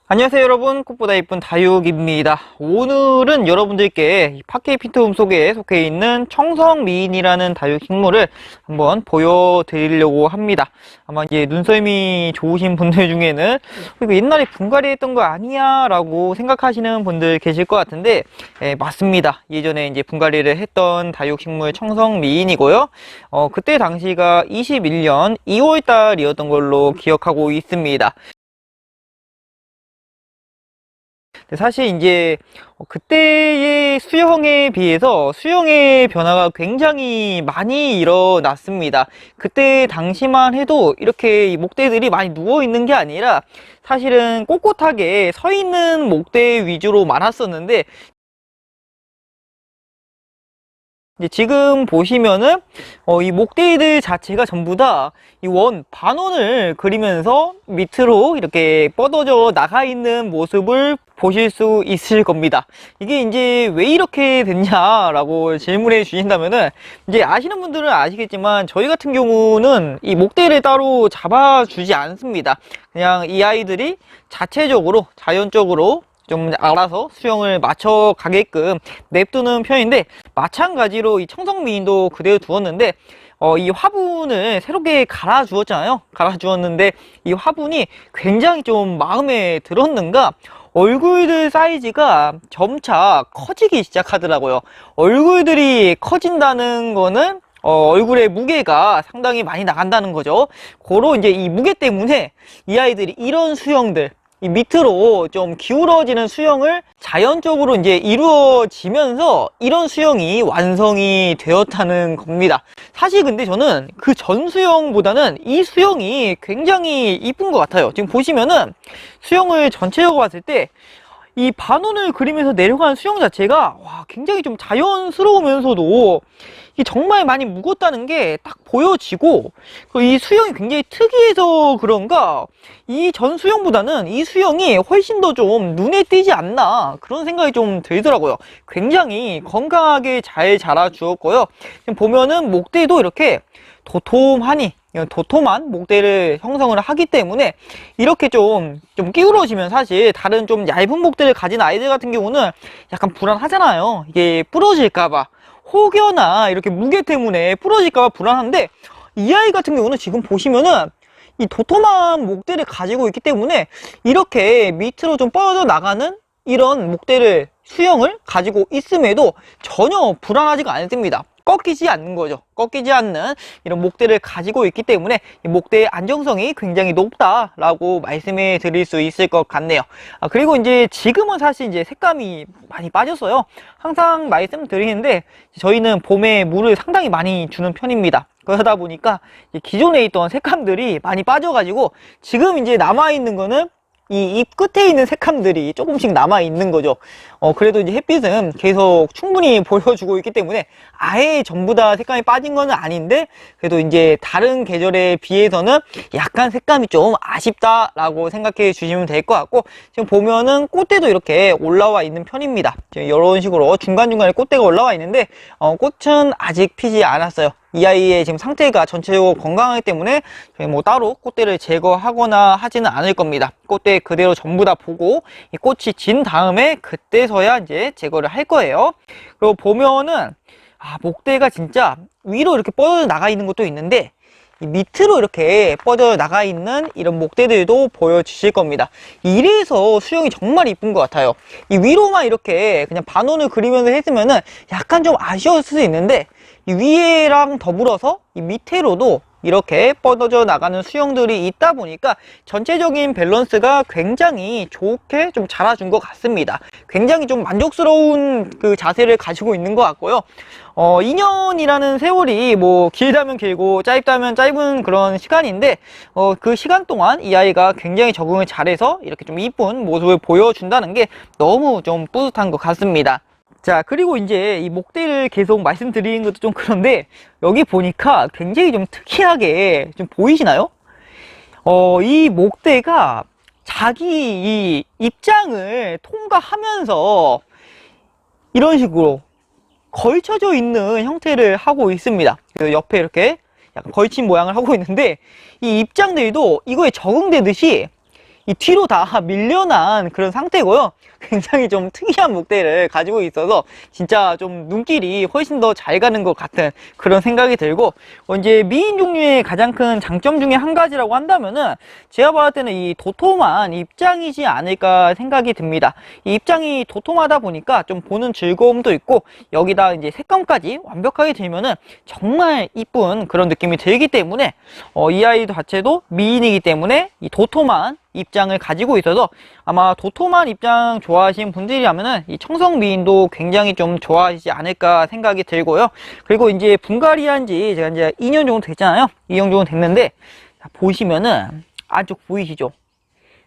안녕하세요 여러분, 꽃보다 이쁜 다육입니다. 오늘은 여러분들께 파케이 핀트홈 속에 속해 있는 청성미인이라는 다육식물을 한번 보여드리려고 합니다. 아마 이제 눈썰미 좋으신 분들 중에는 이거 옛날에 분갈이 했던 거 아니야? 라고 생각하시는 분들 계실 것 같은데, 맞습니다. 예전에 이제 분갈이를 했던 다육식물 청성미인이고요. 그때 당시가 21년 2월 달이었던 걸로 기억하고 있습니다. 사실 이제 그때의 수영에 비해서 수영의 변화가 굉장히 많이 일어났습니다. 그때 당시만 해도 이렇게 이 목대들이 많이 누워 있는 게 아니라 사실은 꼿꼿하게 서 있는 목대 위주로 많았었는데, 이제 지금 보시면은 이 목대들 자체가 전부 다 이 반원을 그리면서 밑으로 이렇게 뻗어져 나가 있는 모습을 보실 수 있을 겁니다. 이게 이제 왜 이렇게 됐냐라고 질문해 주신다면은, 이제 아시는 분들은 아시겠지만 저희 같은 경우는 이 목대를 따로 잡아주지 않습니다. 그냥 이 아이들이 자체적으로 자연적으로 좀 알아서 수영을 맞춰 가게끔 냅두는 편인데, 마찬가지로 이 청성미인도 그대로 두었는데, 이 화분을 새롭게 갈아 주었잖아요. 갈아 주었는데 이 화분이 굉장히 좀 마음에 들었는가, 얼굴들 사이즈가 점차 커지기 시작하더라고요. 얼굴들이 커진다는 거는 얼굴의 무게가 상당히 많이 나간다는 거죠. 고로 이제 이 무게 때문에 이 아이들이 이런 수영들, 이 밑으로 좀 기울어지는 수영을 자연적으로 이제 이루어지면서 이런 수영이 완성이 되었다는 겁니다. 사실 근데 저는 그 전 수영보다는 이 수영이 굉장히 이쁜 것 같아요. 지금 보시면은 수영을 전체적으로 봤을 때 이 반원을 그리면서 내려가는 수영 자체가 굉장히 좀 자연스러우면서도 이게 정말 많이 묵었다는 게 딱 보여지고, 이 수영이 굉장히 특이해서 그런가 이 전 수영보다는 이 수영이 훨씬 더 좀 눈에 띄지 않나, 그런 생각이 좀 들더라고요. 굉장히 건강하게 잘 자라 주었고요. 지금 보면은 목대도 이렇게 도톰하니, 도톰한 목대를 형성을 하기 때문에 이렇게 좀 기울어지면, 사실 다른 좀 얇은 목대를 가진 아이들 같은 경우는 약간 불안하잖아요. 이게 부러질까봐, 혹여나 이렇게 무게 때문에 부러질까봐 불안한데, 이 아이 같은 경우는 지금 보시면은 이 도톰한 목대를 가지고 있기 때문에 이렇게 밑으로 좀 뻗어 나가는 이런 목대를, 수영을 가지고 있음에도 전혀 불안하지가 않습니다. 꺾이지 않는 거죠. 꺾이지 않는 이런 목대를 가지고 있기 때문에 이 목대의 안정성이 굉장히 높다라고 말씀해 드릴 수 있을 것 같네요. 그리고 이제 지금은 사실 이제 색감이 많이 빠졌어요. 항상 말씀드리는데 저희는 봄에 물을 상당히 많이 주는 편입니다. 그러다 보니까 기존에 있던 색감들이 많이 빠져가지고 지금 이제 남아있는 거는 이 잎 끝에 있는 색감들이 조금씩 남아 있는 거죠. 그래도 이제 햇빛은 계속 충분히 보여주고 있기 때문에 아예 전부 다 색감이 빠진 건 아닌데, 그래도 이제 다른 계절에 비해서는 약간 색감이 좀 아쉽다라고 생각해 주시면 될 것 같고, 지금 보면은 꽃대도 이렇게 올라와 있는 편입니다. 지금 이런 식으로 중간중간에 꽃대가 올라와 있는데, 꽃은 아직 피지 않았어요. 이 아이의 지금 상태가 전체적으로 건강하기 때문에 저희 뭐 따로 꽃대를 제거하거나 하지는 않을 겁니다. 꽃대 그대로 전부 다 보고 이 꽃이 진 다음에 그때서야 이제 제거를 할 거예요. 그리고 보면은 목대가 진짜 위로 이렇게 뻗어 나가 있는 것도 있는데, 이 밑으로 이렇게 뻗어 나가 있는 이런 목대들도 보여주실 겁니다. 이래서 수영이 정말 이쁜 것 같아요. 이 위로만 이렇게 그냥 반원을 그리면서 했으면은 약간 좀 아쉬웠을 수 있는데, 이 위에랑 더불어서 이 밑에로도 이렇게 뻗어져 나가는 수영들이 있다 보니까 전체적인 밸런스가 굉장히 좋게 좀 자라준 것 같습니다. 굉장히 좀 만족스러운 그 자세를 가지고 있는 것 같고요. 2년이라는 세월이 뭐 길다면 길고 짧다면 짧은 그런 시간인데, 그 시간 동안 이 아이가 굉장히 적응을 잘해서 이렇게 좀 이쁜 모습을 보여준다는 게 너무 좀 뿌듯한 것 같습니다. 자, 그리고 이제 이 목대를 계속 말씀드리는 것도 좀 그런데, 여기 보니까 굉장히 좀 특이하게 좀 보이시나요? 이 목대가 자기 이 입장을 통과하면서 이런 식으로 걸쳐져 있는 형태를 하고 있습니다. 그 옆에 이렇게 약간 걸친 모양을 하고 있는데, 이 입장들도 이거에 적응되듯이 이 뒤로 다 밀려난 그런 상태고요. 굉장히 좀 특이한 목대를 가지고 있어서 진짜 좀 눈길이 훨씬 더 잘 가는 것 같은 그런 생각이 들고, 이제 미인 종류의 가장 큰 장점 중에 한 가지라고 한다면은 제가 봤을 때는 이 도톰한 입장이지 않을까 생각이 듭니다. 이 입장이 도톰하다 보니까 좀 보는 즐거움도 있고, 여기다 이제 색감까지 완벽하게 들면은 정말 이쁜 그런 느낌이 들기 때문에 이 아이 자체도 미인이기 때문에 이 도톰한 입장을 가지고 있어서 아마 도톰한 입장 좋아하시는 분들이라면은 이 청성 미인도 굉장히 좀 좋아하시지 않을까 생각이 들고요. 그리고 이제 분갈이한 지 제가 이제 2년 정도 됐잖아요. 2년 정도 됐는데, 보시면은 안쪽 보이시죠?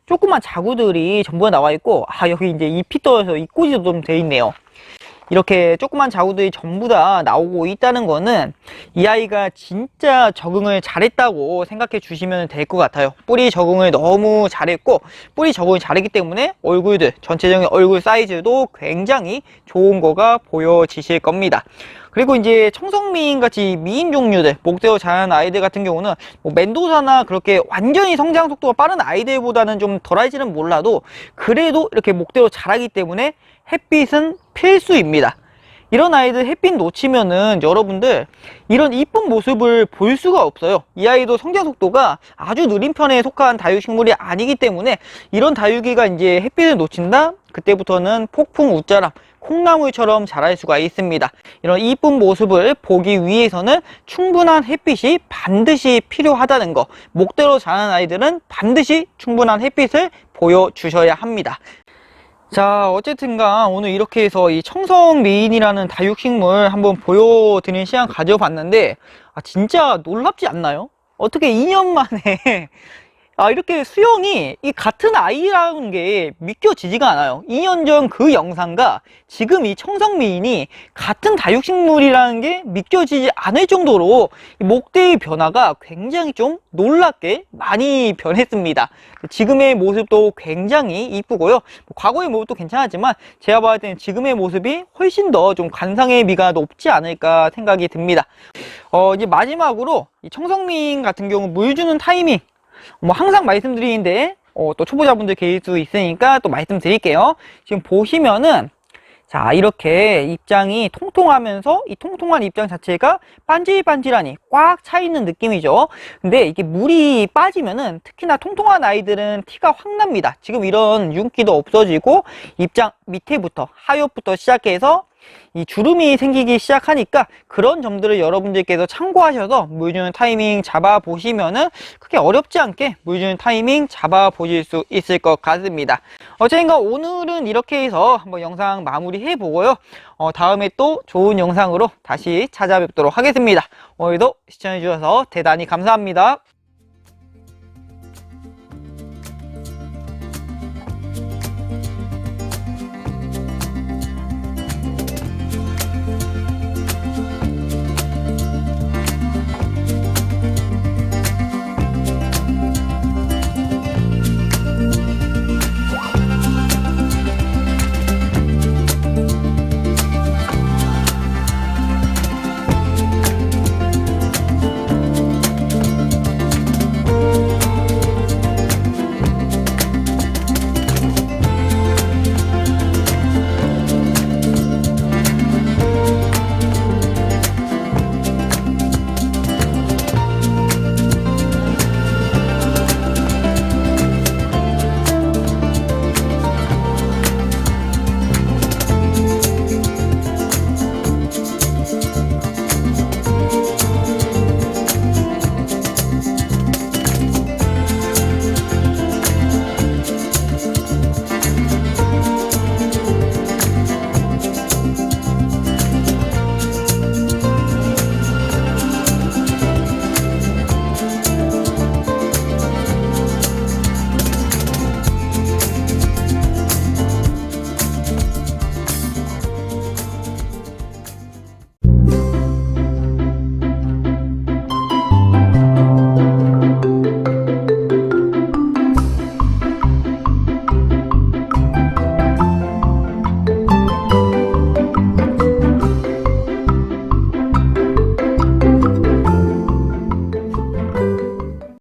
조그만 자구들이 전부 다 나와 있고, 여기 이제 잎이 떨어져서 잎꽂이도 좀 돼 있네요. 이렇게 조그만 자구들이 전부 다 나오고 있다는 거는 이 아이가 진짜 적응을 잘했다고 생각해 주시면 될 것 같아요. 뿌리 적응을 너무 잘했고, 뿌리 적응을 잘했기 때문에 얼굴들, 전체적인 얼굴 사이즈도 굉장히 좋은 거가 보여지실 겁니다. 그리고 이제 청성미인 같이 미인 종류들, 목대로 자란 아이들 같은 경우는 뭐 멘도사나 그렇게 완전히 성장 속도가 빠른 아이들보다는 좀 덜할지는 몰라도 그래도 이렇게 목대로 자라기 때문에 햇빛은 필수입니다. 이런 아이들 햇빛 놓치면은 여러분들 이런 이쁜 모습을 볼 수가 없어요. 이 아이도 성장 속도가 아주 느린 편에 속한 다육식물이 아니기 때문에 이런 다육이가 이제 햇빛을 놓친다? 그때부터는 폭풍 웃자람, 콩나물처럼 자랄 수가 있습니다. 이런 이쁜 모습을 보기 위해서는 충분한 햇빛이 반드시 필요하다는 거, 목대로 자란 아이들은 반드시 충분한 햇빛을 보여주셔야 합니다. 자, 어쨌든간 오늘 이렇게 해서 이 청성미인이라는 다육식물 한번 보여드리는 시간 가져봤는데, 진짜 놀랍지 않나요? 어떻게 2년 만에 이렇게 수영이 이 같은 아이라는 게 믿겨지지가 않아요. 2년 전 그 영상과 지금 이 청성미인이 같은 다육식물이라는 게 믿겨지지 않을 정도로 이 목대의 변화가 굉장히 좀 놀랍게 많이 변했습니다. 지금의 모습도 굉장히 이쁘고요. 과거의 모습도 괜찮았지만 제가 봤을 때는 지금의 모습이 훨씬 더 좀 관상의 미가 높지 않을까 생각이 듭니다. 이제 마지막으로 이 청성미인 같은 경우 물 주는 타이밍, 뭐 항상 말씀드리는데 또 초보자분들 계실 수 있으니까 또 말씀드릴게요. 지금 보시면은 자, 이렇게 입장이 통통하면서 이 통통한 입장 자체가 반질반질하니 꽉 차 있는 느낌이죠. 근데 이게 물이 빠지면은 특히나 통통한 아이들은 티가 확 납니다. 지금 이런 윤기도 없어지고 입장 밑에부터 하엽부터 시작해서 이 주름이 생기기 시작하니까 그런 점들을 여러분들께서 참고하셔서 물 주는 타이밍 잡아 보시면은 크게 어렵지 않게 물 주는 타이밍 잡아 보실 수 있을 것 같습니다. 어쨌든 오늘은 이렇게 해서 한번 영상 마무리 해 보고요. 다음에 또 좋은 영상으로 다시 찾아뵙도록 하겠습니다. 오늘도 시청해 주셔서 대단히 감사합니다.